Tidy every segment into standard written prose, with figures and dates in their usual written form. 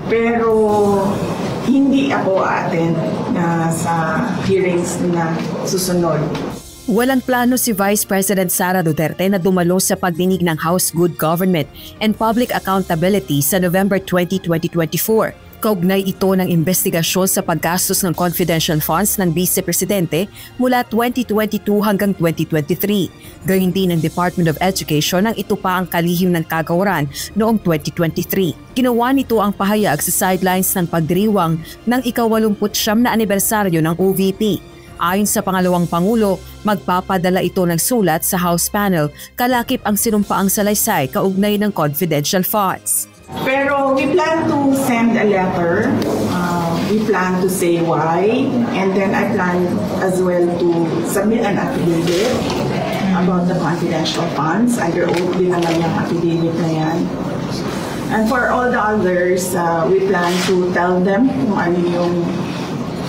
Pero hindi ako attend sa hearings na susunod. Walang plano si Vice President Sara Duterte na dumalo sa pagdinig ng House Good Government and Public Accountability sa November 20, 2024. Kaugnay ito ng investigasyon sa paggastos ng confidential funds ng Vice Presidente mula 2022 hanggang 2023. Gayun din ng Department of Education nang ito pa ang kalihim ng kagawaran noong 2023. Ginawa nito ang pahayag sa sidelines ng pagdiriwang ng ika-89 na anibersaryo ng OVP. Ayon sa pangalawang Pangulo, magpapadala ito ng sulat sa House panel kalakip ang sinumpaang salaysay kaugnay ng confidential funds. Pero we plan to send a letter. We plan to say why, and then I plan as well to submit an affidavit about the confidential funds. Under oath din naman yung affidavit na yan. And for all the others, we plan to tell them kung ano yung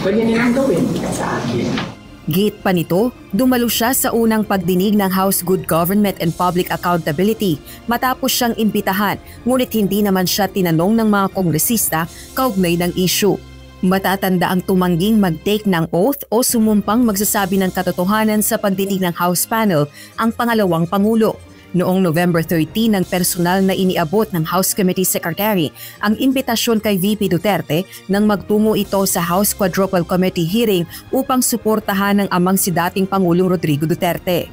pwede nilang gawin sa akin. Gate pa nito, dumalo siya sa unang pagdinig ng House Good Government and Public Accountability matapos siyang imbitahan, ngunit hindi naman siya tinanong ng mga kongresista kaugnay ng issue. Matatanda ang tumangging mag-take ng oath o sumumpang magsasabi ng katotohanan sa pagdinig ng House panel ang pangalawang Pangulo. Noong November 13 ng personal na iniabot ng House Committee Secretary ang imbitasyon kay VP Duterte nang magtungo ito sa House Quadruple Committee hearing upang suportahan ng amang si dating Pangulong Rodrigo Duterte.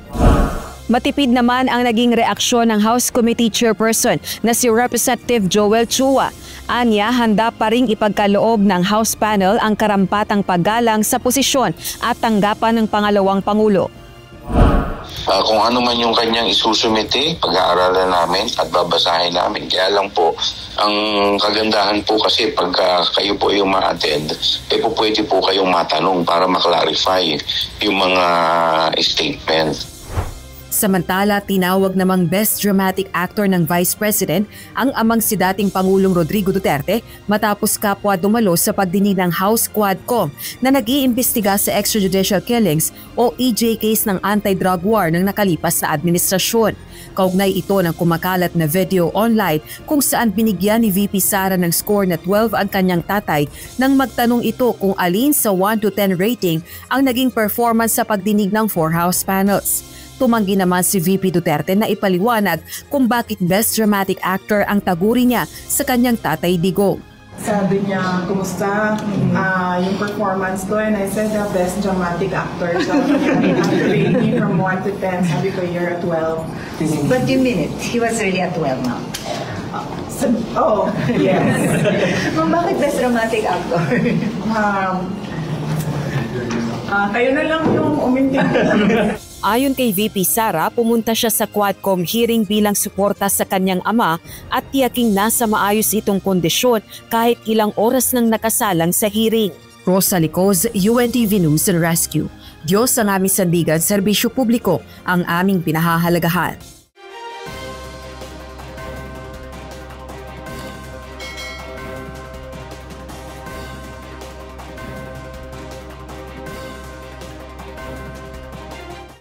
Matipid naman ang naging reaksyon ng House Committee Chairperson na si Representative Joel Chua. Anya, handa pa ring ipagkaloob ng House panel ang karampatang paggalang sa posisyon at tanggapan ng pangalawang Pangulo. Kung ano man yung kanyang isusumite, pag-aaralan namin at babasahin namin. Kaya lang po, ang kagandahan po kasi pagka kayo po yung ma-attend, pwede po kayong matanong para maklarify yung mga statement. Samantala, tinawag namang Best Dramatic Actor ng Vice President ang amang si dating Pangulong Rodrigo Duterte matapos kapwa dumalo sa pagdinig ng House Quadcom na nag-iimbestiga sa extrajudicial killings o EJ case ng anti-drug war ng nakalipas na administrasyon. Kaugnay ito ng kumakalat na video online kung saan binigyan ni VP Sara ng score na 12 ang kanyang tatay nang magtanong ito kung alin sa 1 to 10 rating ang naging performance sa pagdinig ng 4 House panels. Tumanggi naman si VP Duterte na ipaliwanag kung bakit Best Dramatic Actor ang taguri niya sa kanyang tatay Digong. Sabi niya, kumusta yung performance ko? And I said, Best Dramatic Actor. So, after rating from 1 to 10, sabi ko, you're a 12. But you mean it? He was really at 12 now. Oh, yes. Bakit Best Dramatic Actor? Kayo na lang yung umintin. Ayon kay VP Sara, pumunta siya sa Quadcom hearing bilang suporta sa kanyang ama at tiyaking nasa maayos itong kondisyon kahit ilang oras nang nakasalang sa hearing. Rosa Licoz, UNTV News and Rescue. Diyos ang aming sandigan, serbisyo publiko ang aming pinahahalagahan.